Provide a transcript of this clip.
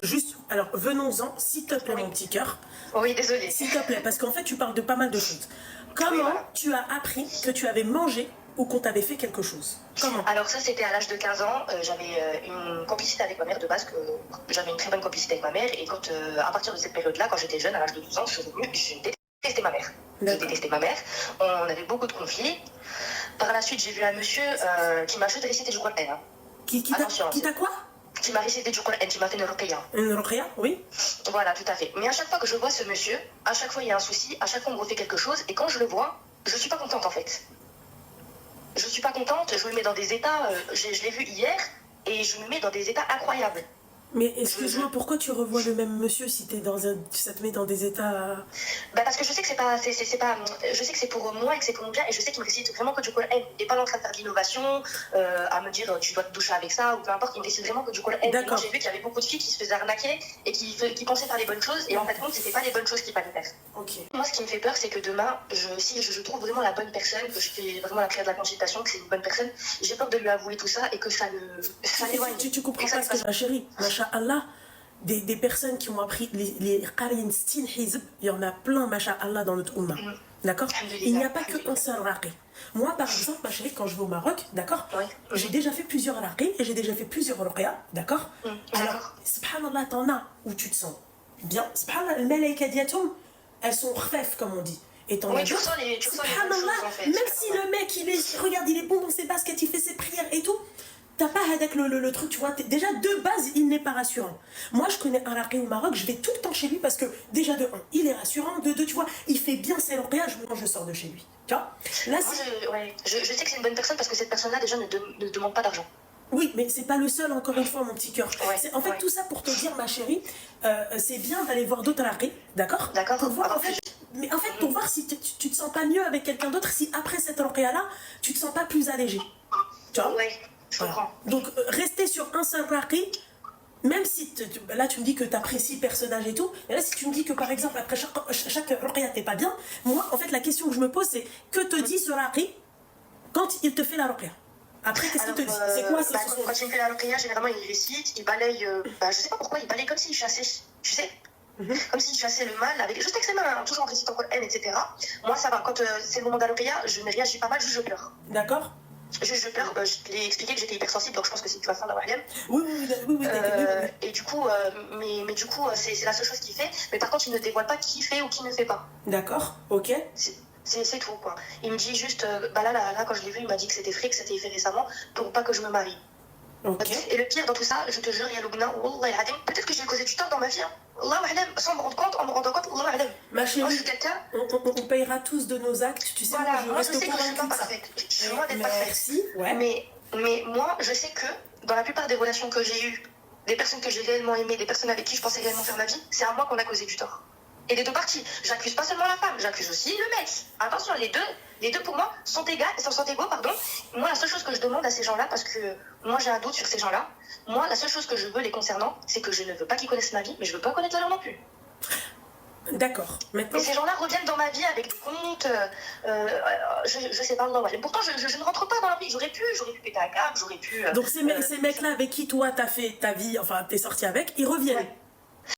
Juste, alors venons-en, s'il te plaît, mon petit cœur. Oui, désolée. S'il te plaît, parce qu'en fait, tu parles de pas mal de choses. Comment Oui, voilà. tu as appris que tu avais mangé ou qu'on t'avait fait quelque chose? Comment? Alors ça, c'était à l'âge de 15 ans. J'avais une complicité avec ma mère de base, que j'avais une très bonne complicité avec ma mère. Et quand, à partir de cette période-là, quand j'étais jeune, à l'âge de 12 ans, je suis revenue, je détestais ma mère. Je détestais ma mère. On avait beaucoup de conflits. Par la suite, j'ai vu un monsieur qui m'a fait réciter du Coran. Hein. Qui t'a quoi? Qui m'a récité du Coran, qui m'a fait une ruqya. Une ruqya, oui. Voilà, tout à fait. Mais à chaque fois que je vois ce monsieur, à chaque fois il y a un souci, à chaque fois on me refait quelque chose, et quand je le vois, je suis pas contente en fait. Je suis pas contente, je me mets dans des états, je l'ai vu hier, et je me mets dans des états incroyables. Mais excuse-moi, pourquoi tu revois le même monsieur si t'es dans un, ça te met dans des états... Bah parce que je sais que c'est pas, je sais que c'est pour moi et que c'est pour mon bien, et je sais qu'il me récite vraiment que du Coran. Il n'est pas en train de faire de l'innovation, à me dire tu dois te doucher avec ça ou peu importe. Il me récite vraiment que du Coran. Et moi j'ai vu qu'il y avait beaucoup de filles qui se faisaient arnaquer et qui pensaient faire les bonnes choses, et en fait compte c'était pas les bonnes choses qu'il fallait faire. Okay. Moi ce qui me fait peur, c'est que demain, si je trouve vraiment la bonne personne, que je fais vraiment la prière de la consultation, que c'est une bonne personne, j'ai peur de lui avouer tout ça et que ça l'éloigne. Tu comprends pas ce que ma chérie, Masha'Allah, des personnes qui ont appris les Qarin Stin Hizb, il y en a plein, Masha'Allah, dans notre Ummah. D'accord? Il n'y a pas qu'un seul raqi. Moi, par exemple, ma chérie, quand je vais au Maroc, d'accord, j'ai déjà fait plusieurs raqi et j'ai déjà fait plusieurs ruqya, d'accord. Alors, subhanallah, t'en as où tu te sens bien. Subhanallah, les malaïka diatoum, elles sont khfef, comme on dit. Et t'en as d'autres, subhanallah, en fait, même si le mec, regarde, il est bon dans ses baskets, il fait ses prières et tout, t'as pas avec le truc, tu vois, déjà de base, il n'est pas rassurant. Moi, je connais un raqi au Maroc, je vais tout le temps chez lui parce que, déjà de 1, il est rassurant, de 2, tu vois, il fait bien ses ruqya quand je sors de chez lui. Tu vois là, je sais que c'est une bonne personne parce que cette personne-là, déjà, ne demande pas d'argent. Oui, mais c'est pas le seul, encore une fois, mon petit cœur. En fait, tout ça pour te dire, ma chérie, c'est bien d'aller voir d'autres raqis, d'accord? D'accord. Pour voir, en fait, mais en fait, pour voir si tu te sens pas mieux avec quelqu'un d'autre, si après cette ruqya-là, tu te sens pas plus allégé. Tu vois? Je comprends. Donc, rester sur un seul raqi, même si là tu me dis que tu apprécies le personnage et tout, et là si tu me dis que par exemple après chaque ruqya t'es pas bien, moi en fait la question que je me pose c'est que te dit ce raqi quand il te fait la ruqya? Après qu'est-ce qu'il te dit? C'est quoi ce quand il me fait la ruqya, généralement il récite, il balaye, je sais pas pourquoi, il balaye comme s'il chassait, tu sais, comme s'il chassait le mal, avec juste avec ses mains, toujours en récitant Coran, etc. Moi ça va, quand c'est le moment de la ruqya, je ne réagis pas mal, juste je pleure. D'accord. Je pleure, je t'ai expliqué que j'étais hypersensible, donc je pense que c'est tu vas faire la wahlam. Oui. Et du coup, mais du coup, c'est la seule chose qu'il fait. Mais par contre, il ne dévoile pas qui fait ou qui ne fait pas. D'accord, ok. C'est tout, quoi. Il me dit juste, là, quand je l'ai vu, il m'a dit que c'était fric, c'était fait récemment, pour pas que je me marie. Okay. Et le pire dans tout ça, je te jure, peut-être que j'ai causé du tort dans ma vie. Hein. Sans me rendre compte, en me rendant compte, ma chérie, moi, je suis quelqu'un. On payera tous de nos actes, tu sais. Voilà, moi je sais que je suis pas parfaite. Je suis loin d'être parfaite. Merci, ouais. Mais moi, je sais que dans la plupart des relations que j'ai eues, des personnes que j'ai réellement aimées, des personnes avec qui je pensais réellement faire ma vie, c'est à moi qu'on a causé du tort. Et les deux parties. J'accuse pas seulement la femme, j'accuse aussi le mec. Attention, les deux pour moi sont égaux, pardon. Moi, la seule chose que je demande à ces gens-là, parce que moi j'ai un doute sur ces gens-là, moi, la seule chose que je veux les concernant, c'est que je ne veux pas qu'ils connaissent ma vie, mais je veux pas connaître la leur non plus. D'accord. Mais ces gens-là reviennent dans ma vie avec des comptes, je sais pas, non. Pourtant, je ne rentre pas dans la vie. J'aurais pu péter un câble, j'aurais pu... Donc ces mecs-là avec qui toi t'as fait ta vie, enfin t'es sorti avec, ils reviennent.